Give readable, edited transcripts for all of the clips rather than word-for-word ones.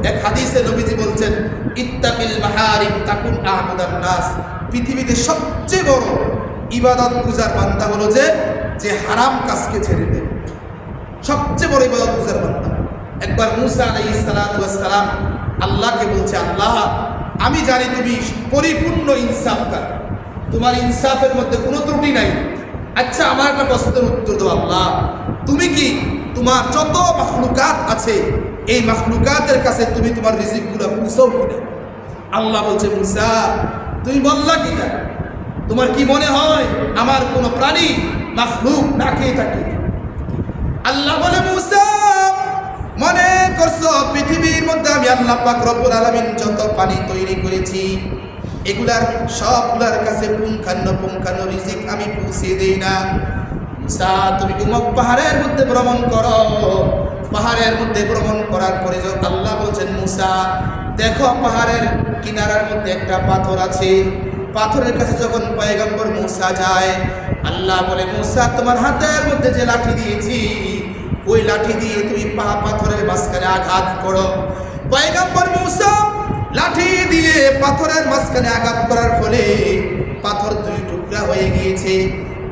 এক হাদিসে নবীজি বলছেন, ইত্তাকিল মাহারিম তাকুন আ'বুদান নাস। পৃথিবীতে সবচেয়ে বড় ইবাদত গুজার বান্দা হলো যে হারাম কাজকে ছেড়ে দেয়। সবচেয়ে বড় ইবাদত গুজার বান্দা। একবার মুসা আলাইহিস সালাতু ওয়াস সালাম আল্লাহকে বলছে, আল্লাহ আমি জানি তুমি পরিপূর্ণ ইনসাফকার, তোমার ইনসাফের মধ্যে কোনো ত্রুটি নাই। আচ্ছা আমার একটা প্রশ্নের উত্তর দাও আল্লাহ, তুমি কি তোমার যত মাখলুকাত আছে এই মাখলুকাতের কাছে তুমি তোমার রিজিকগুলো পৌঁছাও কিনা? আল্লাহ বলছে, মুসা তুমি বললা কিনা? তোমার কি মনে হয় আমার কোনো প্রাণী মাখলুক না খেয়ে থাকে? আল্লাহ বলে, মুসা মনে করছো পৃথিবীর মধ্যে আমি আল্লাহ পাক রব্বুল আলামিন যত পানি তৈরি করেছি এগুলার সবগুলার কাছে পুঙ্খানো রিজিক আমি পৌঁছে দেই না? মুসা তুমি উমক পাহাড়ের মধ্যে ভ্রমণ করো। পাহাড়ের মধ্যে ভ্রমণ করার পরে আল্লাহ বলছেন, মুসা দেখো পাহাড়ের কিনারার মধ্যে একটা পাথর আছে। পাথরের কাছে যখন পয়গম্বর মুসা যায়, আল্লাহ বলে, মুসা তোমার হাতের মধ্যে যে লাঠি দিয়েছি ওই লাঠি দিয়ে তুমি পাথরের মাঝখানে আঘাত করো। পয়গম্বর মুসা লাঠি দিয়ে পাথরের মাঝখানে আঘাত করার ফলে পাথর দুই টুকরা হয়ে গিয়েছে।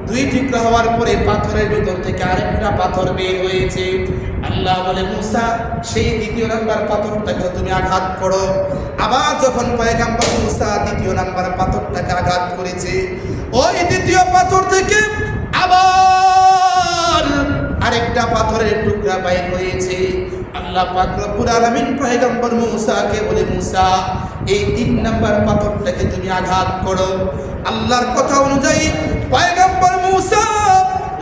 দুই টুকরা হওয়ার পরে পাথরের ভিতর থেকে আরেকটা পাথর বের হয়েছে। আল্লাহ বলে, মুসা সেই দ্বিতীয় নাম্বার পাথরটাকে তুমি আঘাত করো। আবার যখন পয়গম্বর মুসা দ্বিতীয় নাম্বার পাথরটাকে আঘাত করেছে, ওই দ্বিতীয় পাথর থেকে আবার আরেকটা পাথরের টুকরা বাইর হয়েছে। আল্লাহ পাক রব্বুল আলামিন পয়গম্বর মুসাকে বলে, মুসা এই 3 নাম্বার পাথরটাকে তুমি আঘাত করো। আল্লাহর কথা অনুযায়ী পয়গম্বর মুসা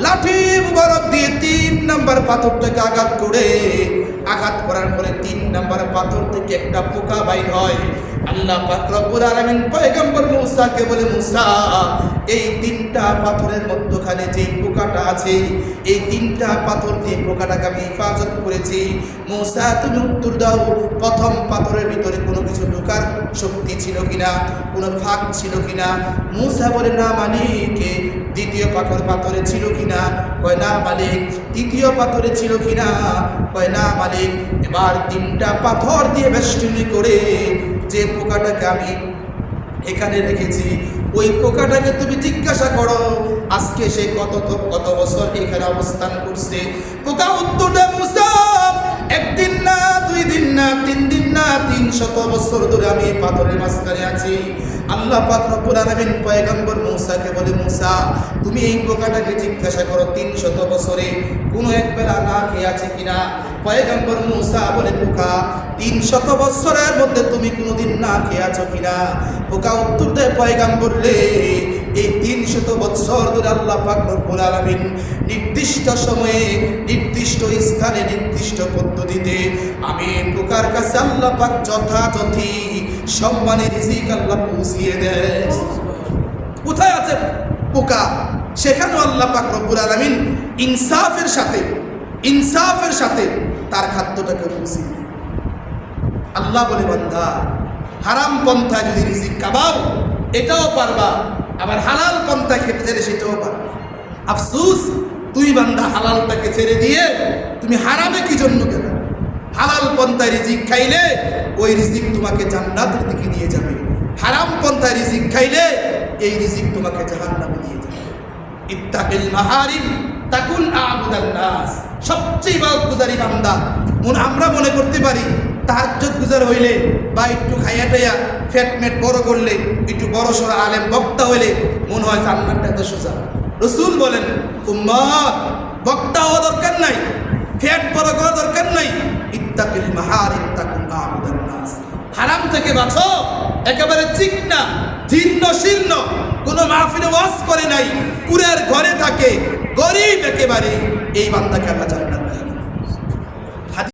লাঠি মুবারক দিয়ে 3 নাম্বার পাথরটাকে আঘাত করার পরে 3 নাম্বার পাথর থেকে একটা পোকা বাইর হয়। আল্লাহ পাক রব্বুল আলামিন পয়গম্বর মুসাকে বলে, মুসা এই 3টা পাথরের মধ্যখানে যে পোকাটা আছে এই 3টা পাথর দিয়ে পোকাটাকে আমি হেফাজত করেছি। মুসা তুমি উত্তর দাও, প্রথম পাথরের ভিতরে কোনো কিছু ঢোকার শক্তি ছিল কিনা, কোনো ফাঁক ছিল কিনা? মুসা বলে, না মালিক। দ্বিতীয় পাথরে ছিল কিনা? কয় না মালিক। তৃতীয় পাথরে ছিল কিনা? কয় না মালিক। এবার 3টা পাথর দিয়ে বেষ্টনী করে যে পোকাটাকে আমি এখানে রেখেছি ওই পোকাটাকে তুমি জিজ্ঞাসা করো আজকে সে কত বছর এখানে অবস্থান করছে। পোকা উত্তর দেয়, মুসা 1 দিন না 2 দিন না 3 দিন না 300 বছর ধরে আমি এই পাথরের মাঝখানে আছি। আল্লাহ পাক রব্বুল আলামিন পয়গম্বর মুসাকে বলে, মুসা তুমি এই পোকাটাকে জিজ্ঞাসা করো 300 বছরে কোনো এক বেলা না খেয়ে আছে কিনা? পয়গম্বর মুসা বলে, পোকা 300 বছরের মধ্যে তুমি কোনোদিন না খেয়ে আছো কিনা? পোকা উত্তর দেয়, পয়গম্বর রে এই 300 বছর ধরে আল্লাহ পাক রব্বুল আলামিন নির্দিষ্ট সময়ে নির্দিষ্ট স্থানে নির্দিষ্ট পদ্ধতিতে আমি পোকার কাছে আল্লাহ পাক যথাযথি সম্মানের রিজিক আল্লাহ পৌঁছিয়ে দেয়। কোথায় আছে পোকা সেখানেও আল্লাহ পাক রব্বুল আলামিন ইনসাফের সাথে তার খাদ্যটাকে পৌঁছিয়ে দেয়। আল্লাহ বলে, বান্দা হারাম পন্থায় যদি রিজিক কামাও এটাও পারবা, আবার হালাল পন্থা খেতে চাইলে সেটাও পারবা। আফসোস তুই বান্দা হালালটাকে ছেড়ে দিয়ে তুমি হারামে কি জন্য গেল? হালাল পন্থায় রিজিক খাইলে ওই রিজিক তোমাকে জান্নাতের দিকে নিয়ে যাবে, হারাম পন্থায় রিজিক খাইলে এই রিজিক তোমাকে জাহান্নামে নিয়ে যাবে। ইত্তাকিল মাহারিম তাকুন আ'বুদান নাস। সবচেয়ে ইবাদত গুজারি বান্দা আমরা মনে করতে পারি তাহাজ্জুদ গুজার হইলে বা একটু খাইয়া টাইয়া ফ্যাটমেট বড় করলে একটু বড় সড়ো আলেম বক্তা হইলে মনে হয় জান্নাতটা এত সোজা। রাসূল বলেন, উম্মত বক্তা হওয়া দরকার নাই, ফ্যাট বড় করা দরকার নাই। ইত্তাকিল মাহারিম তাকুন আ'বুদান নাস। হারাম থেকে বাঁচো। একেবারে চিকনা জীর্ণ শীর্ণ কোনো মাহফিলে ওয়াজ করে নাই, কুরের ঘরে থাকে, গরিব একেবারে, এই বান্দাকে আল্লাহ জান্নাত